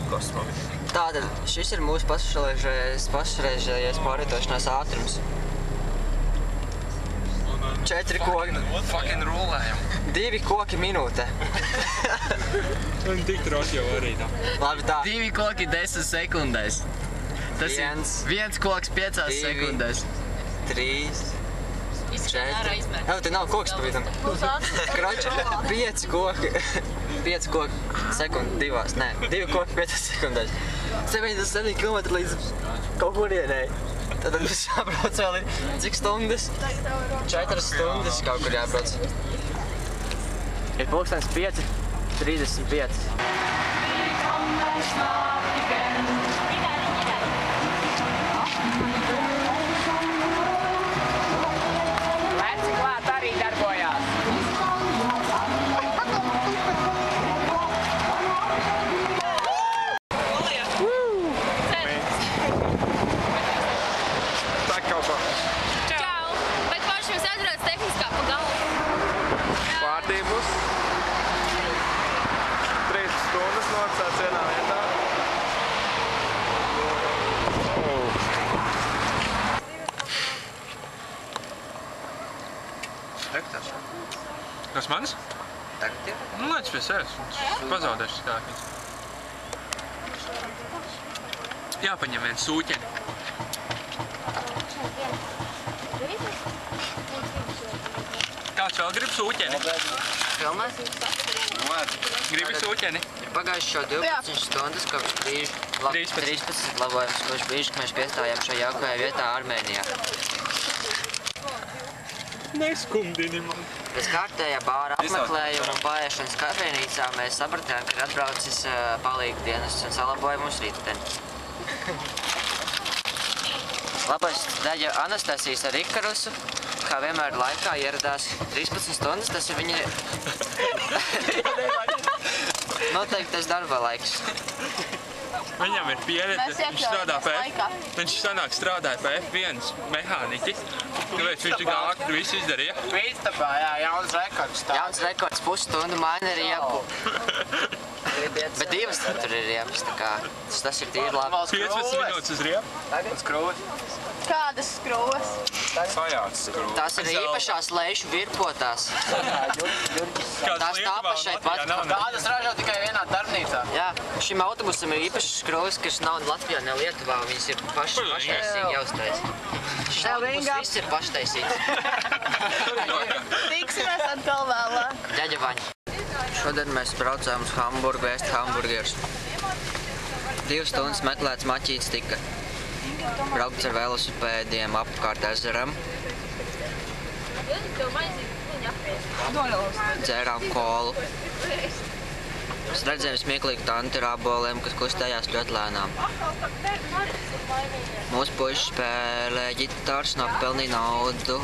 Kosmos. Tātad šis ir mūsu pašreizējais pārvietošanās ātrums. 4 koki. Fucking rulējam. 2 koki minūte. Un tik troši jau arī tā. Labi tā. 2 koki 10 sekundēs. Tas ir 1 koks 5 sekundēs. 3, 4. Jau, te nav koks pavisam. Kroči, 5 koki. 5 koki sekundi 2. Nē, 2 koki 5 sekundēs. 77 km līdz kaut kurienei. Tad mums jābrauc vēl ir cik stundas? 4 stundas kaut kur jābrauc. Ir pulkstens 5:35. Leci klāt arī darbojās. Tā kaut kā. Čau! Bet paši jums atrodas tehniskā pa galu. Pārdības. 3 stundas noksāts vienā vietā. Rektors. Kas manis? Tagad ir. Nu, lēc pie sevis. Pazaudēšu stāknis. Jāpaņem viens sūķeni. Kāds vēl grib sūķeni? Filmē? Gribi sūķeni? Ir pagājuši jau 12 stundas kopš brīža. 13 labojums kopš brīža, ka mēs piestājām šajā jaukajā vietā Armēnijā. Neskumdini man. Pēc kārtējā bāra apmeklējuma un pārēšanas kafejnīcā mēs sapratām, ka ir atbraucis palīgdienas un salaboja mums rīteni. Labais daļa Anastasijas ar Ikarusu, kā vienmēr laikā ieradās 13 stundas, tas ir viņa... Noteikti tas darba laiks. Viņam ir pieredze, viņš sanāk strādāja pie F1 mehāniķi. Tāpēc viņš tik ātri visu izdarīja. Pīstabā, jā, jauns rekords. Jauns rekords, pusstundu man ir riepu. Bet 2 tur ir riepas, tā kā tas ir tīri labi. 15 minūtes uz riepu. Uz skrūves. Kādas skrūves? Sajāts skrūves. Tās ir īpašās lejušu virpotās. Tās tāpa šeit pat. Tādas ražo tikai vienā darbnīcā. Jā, šim autobusam ir īpašas skrūves, kas nav Latvijā, ne Lietuvā, un viņas ir paštaisīgi jāuztaisa. Šis autobus viss ir paštaisīts. Tiksimies atkal vēlāk. Ģaģa Vaņa. Šodien mēs braucām uz Hamburgu ēst hamburgerus. 2 stundas meklēts maķīts tika. Braukts ar velosipēdiem apkārt ezeram. Dzērām kolu. Es redzēju smieklīgu tanti ar āboliem, kas kustējās ļoti lēnām. Mūsu puiši spēlē ģitārs, nopelnīja naudu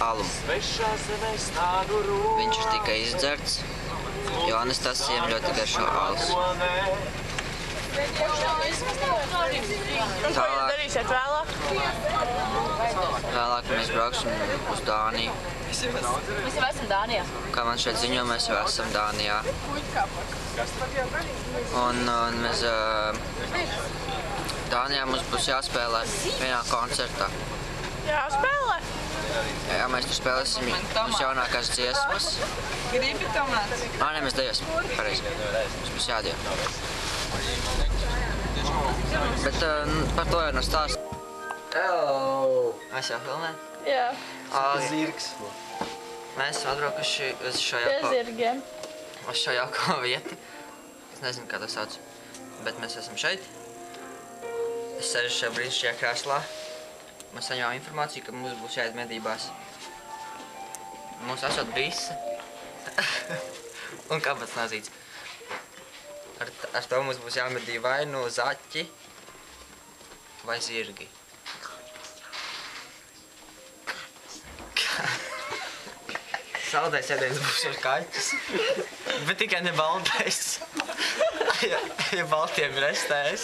alumu. Viņš ir tikai izdzerts, jo Anastasijam ļoti garšo alus. Ko jūs darīsiet vēlāk? Vēlāk mēs brauksim uz Dāniju. Mēs jau esam Dānijā. Kā man šeit ziņo, mēs jau esam Dānijā. Un mēs Dānijā mums būs jāspēlē vienā koncertā. Jāspēlē? Jā, mēs tur spēlēsim mūsu jaunākās dziesmas. Gribi tomēt? Nē, mēs dejosim. Pareizi. Mums būs jādejo. Bet par to jau nav stāsts. Hello! Mēs jau filmējam? Jā. Zirgs. Mēs esam atbraukuši uz šo Pie zirgiem. jauko vietu. Es nezinu, kā to sauc, bet mēs esam šeit. Es sēžu šajā brīnišķīgajā krēslā. Mēs saņēmām informāciju, ka mums būs jāiet medībās. Mums esot visi. Un kāpēc nazīts. Ar to mums būs jāmedī vai nu zaķi, vai zirgi. Saldais ēdiens būs ar kaķis, bet tikai ne baltais. Ja baltiem ir STS.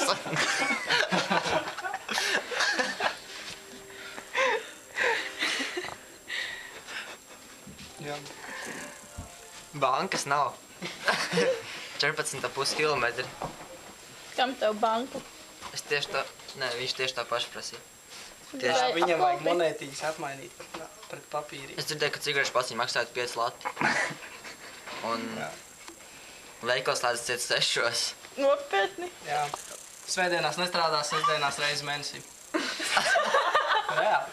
Bankas nav. 14,5 kilometri. Kam tev banku? Es tieši tā, nē, viņš tieši tā paši prasīja. Vai Viņam vajag aplaupi? monētīgas apmainīt pret papīri. Es dzirdēju, ka cigarešu paciņi maksājot 5 lati. Un veikals tādas ciet 6. Nopietni? Jā. Svētdienās nestrādā, sestdienās reizi mēnesī. Reāli.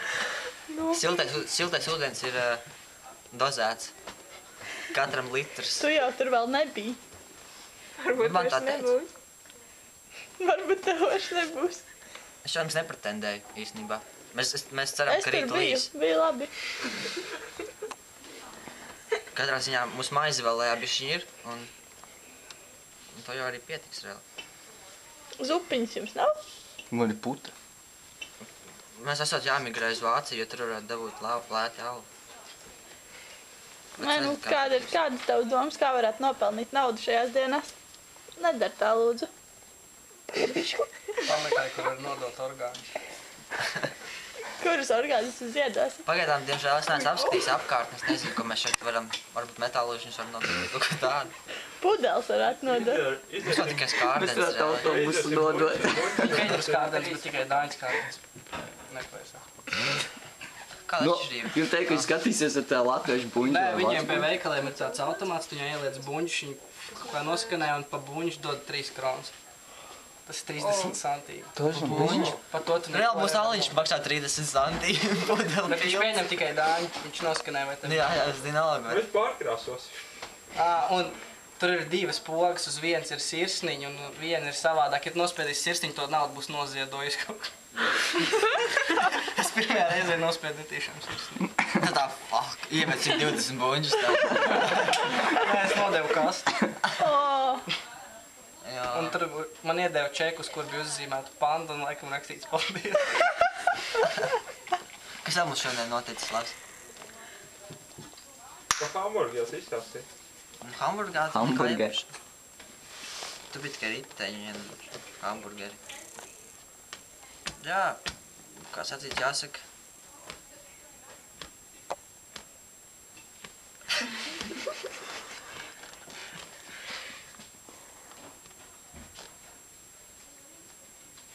Siltais ūdens ir dozēts. Katram litrs. Tu jau tur vēl nebija. Man tā teica. Varbūt tev vairs nebūs. Es jau jums nepretendēju īstenībā. Mēs ceram, Es ka tur rīt biju, līs. bija labi. Katrā ziņā mūsu maize vēl lejā bišķiņ ir. Un to jau arī pietiks reāli. Zupiņas jums nav? Man ir puta. Mēs esot jāmigrē uz Vāciju, jo tur varētu dabūt lēti algu. Nē, nu, kāda ir tavs domas, kā varētu nopelnīt naudu šajās dienās? Nedar tā, lūdzu. Pameklē, kur var nodot orgāņus. Kurus orgānus tu ziedos? Pagaidām, diemžēl, es neesmu apskatījis apkārt. Es nezinu, ko mēs šeit varam, varbūt metāložiņus varam nodot, kaut kā tādu. Pudels varētu nodot. Mums vēl tikai skārdens reāli. autobusu nodot. Katrs kārdens, bet tikai Dāņas kārdens. Neklēsā. Kāda Nu, atšķirība? jūs teikt, ka jūs skatīsies ar tā latviešu buņu. Nē, viņiem pie veikaliem ir tāds automāts, tu viņai ieliec buņus, viņi kaut kā noskanē un pa buņus dod 3 kronas. Tas ir 30 santīmi. Tas ir buņš. Par to tu Reāli mūsu aliņš maksā 30 santīmi. Bet viņš pieņem tikai Dāņu, viņš noskanē vai tev. Jā, es zinu algu. Es pārkrāsos. Un tur ir 2 pogas, uz vienas ir sirsniņa un viena ir savādāk. Ja tu nospiedīsi sirsniņu, to naudu būs noziedojis kaut ko. Es pirmajā reizē nospiedu netiešām sirsniņu. Tā tā, fuck, iemet 120 buņus tā. Nē, es nodevu kastu. Jā. Un tur man iedeva čekus, kur bija uzzīmēta panda un laikam rakstīts paldies. Kas vēl mums šodien noticis labs? Kā hamburgers izstāstīja? Hamburgeri. Hamburgeri. Tu biji tikai riteņi un hamburgeri. Jā, kā sacīt jāsaka.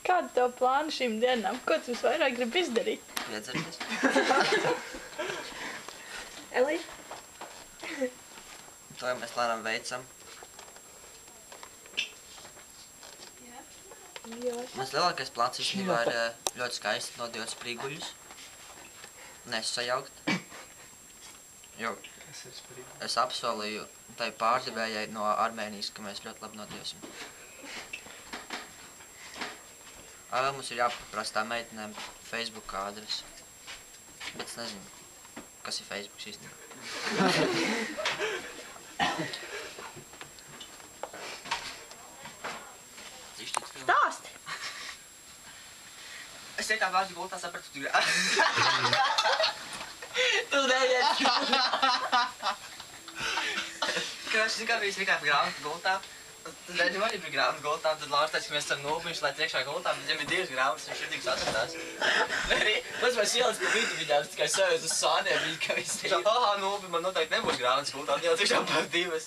Kāda tev plāna šīm dienām? Ko tu visvairāk gribi izdarīt? Piedzerties. Elī? To jau mēs lēnām veicam. Mans lielākais plāns īstenībā ir ļoti skaisti nodot sprīguļus. Nesajaukt. Jo es apsolīju tai pārdevējai no Armēnijas, ka mēs ļoti labi nodosim. Vēl mums ir jāpaprasa tā meitenēm Facebook adresi. Bet es nezinu, kas ir Facebooks īstenībā. Stāsti! Es tikai tā vārdu gultā sapratu, tu gribētu. Tu neiet! Kroši, kā bija vienkārši grāmatu gultā. Tad arī man bija grāmatu gultā, tad Lārs teica, ka mēs esam nūbiņš, lai iekšā gultā, bet viņam ir 2 grāmatas, viņš ir tik saskatās. Arī, mēs ielas pa vidu viņām, tikai sēž uz sāniem, viņa kā viss teica, nūbi, man noteikti nebūs grāmatas gultā, un jau tiešām par 2.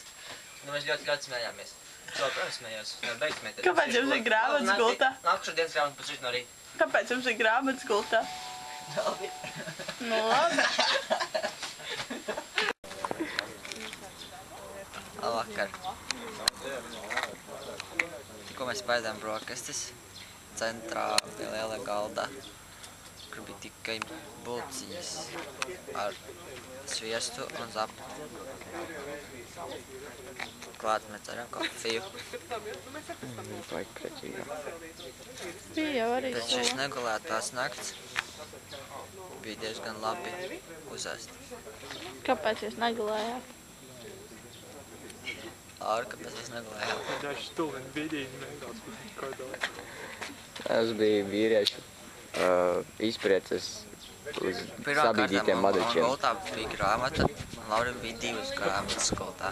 Nu, mēs ļoti kāds smējāmies. Es vēl protams smējos, beidz smēties. Kāpēc jums ir grāmatas gultā? Nākušo dienas grāmatu pēc 6 no rīta. Kāpēc jums ir grāmatas gultā? Nu labi. Labvakar. Tikko mēs paēdām brokastis centrā pie lielā galda, kur bija tikai bulciņas ar sviestu un zapu. Klāt mēs ceram kofiju. Vajag krecīgā. Bija jau arī Pēc šīs negulētās nakts bija diezgan labi uzēst. Kāpēc jūs negulējāt? Lāra, kāpēc mēs negulējām? Daži stulveni bidīgi mēģinās koridorā. Tas bija vīriešu izprieces uz sabīdītiem man madačiem. gultā bija grāmata, un Laurim bija 2 grāmatas gultā.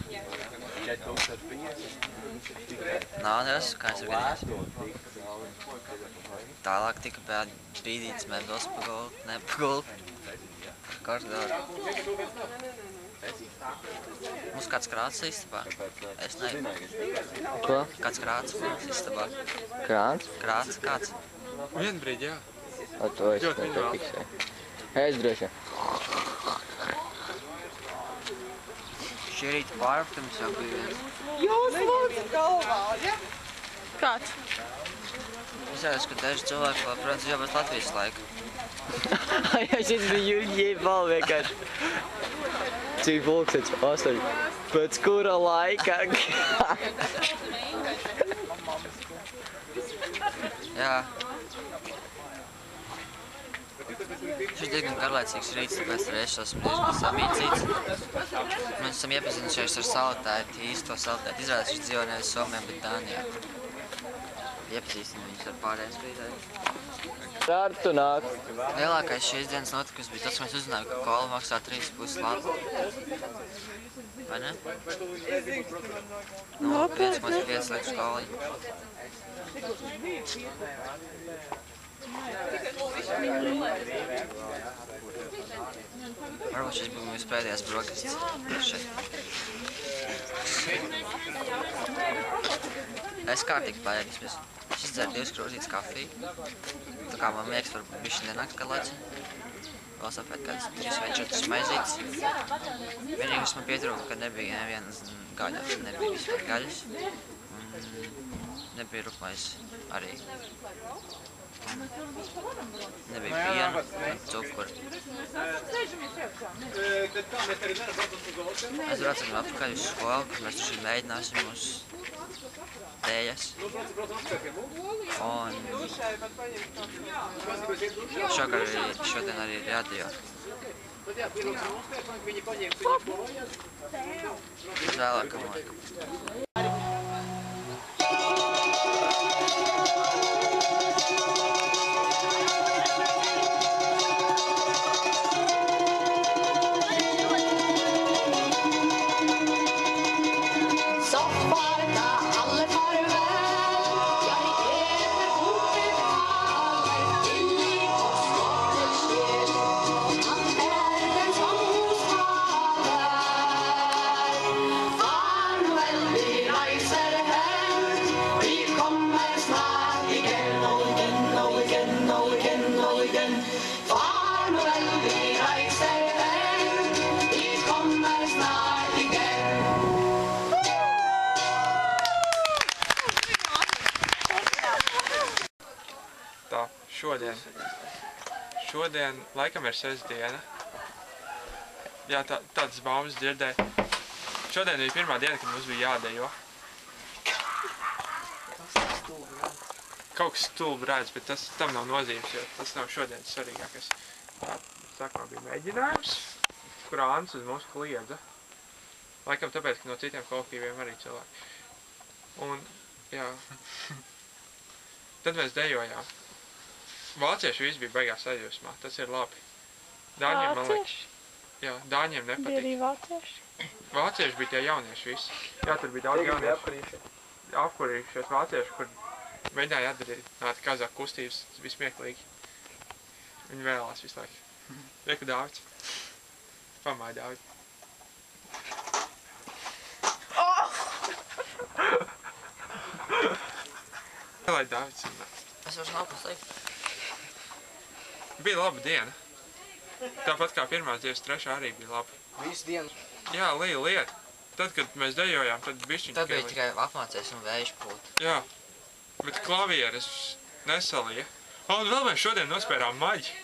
Nav nevis, kā es gadījos. Tālāk tika bīdīts mēbeles pa gultu, ne pa gultu. Koridoru. Mums kāds krāts istabā? Es nezinu. Ko? Kāds krāts istabā? Krāns? Krāts, kāds? Vienbrīd, jā. O, to es nepiksēju. Es droši. Šī rīta pārvatums jau bija viens. Jūs lūdzu galvā, ja? Kāds? Es jau esmu, ka daži cilvēki vēl, protams, jau bez Latvijas laika. Jā, šis bija Juļģija bal vienkārši. Cik pulkstens? 8. Pēc kura laika? Jā. Šis diezgan garlaicīgs rīts, tāpēc arī es esmu diezgan samīcīts. Mēs esam iepazinušies ar saltēti, īsto saltēti. Izrādās, viņš dzīvo nevis Somijā, bet Dānijā. Iepazīstam viņus ar pārējiem sprīdēm. Startu nāk. Lielākais šīs dienas notikums bija tas, ka mēs uzzinājām, ka kola maksā 3,5 latu. Vai ne? No, 1,5 liekas koliņu. Varbūt šis bija mūsu pēdējās brokastis šeit. Es kārtīgi paēdis. Es izdzēru 2 krūzītes kafiju. Tā kā man liekas, varbūt bišķi nenāks garlaicī. Vēl sapēt kāds 3 vai 4 maizītes. Vienīgais man pietrūka, ka nebija nevienas gaļas, nebija vispār gaļas. Nebija rupmaizes arī. Nebija piena un cukuru. Mēs braucam atpakaļ uz skolu, kad mēs taču mēģināsim uz dēļas. Un šodien arī radio. Uz vēlākam laikam. Tā, šodien laikam ir sestdiena. Jā, tādas baumas dzirdēju. Šodien bija pirmā diena, kad mums bija jādejo. Kaut kas stulbi redz, bet tam nav nozīmes, jo tas nav šodienas svarīgākais. Sākumā bija mēģinājums, kur Āns uz mums kliedza. Laikam tāpēc, ka no citiem kolektīviem arī cilvēki. Un, jā. Tad mēs dejojām. Vācieši visi bija beigās sajūsmā, tas ir labi. Dāņiem, man liekas, jā, Dāņiem nepatīk. Bija arī vācieši? Vācieši bija tie jaunieši visi. Jā, tur bija daudz jaunieši. Apkurījušies vācieši, kur mēģināja atdarīt kazāku kustības, tas bija smieklīgi. Viņi vēlās visu laiku. Reku Dāvids. Pamāja Dāvidi. Lai Dāvids runā. Es vairs nav kas teikt. Bija laba diena. Tāpat kā pirmās dienas, trešā arī bija laba. Visu dienu. Jā, liela lieta. Tad, kad mēs dejojām, tad bišķiņ Tad bija tikai apmācies un vējš pūt. Jā, bet klavieres nesalīja. Un vēl mēs šodien nospērām maģi.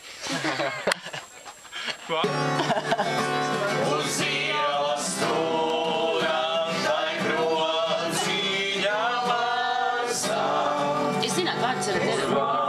Uz ielas stūram, tai krociņa mazā. Es zināju, vārds ar tevi.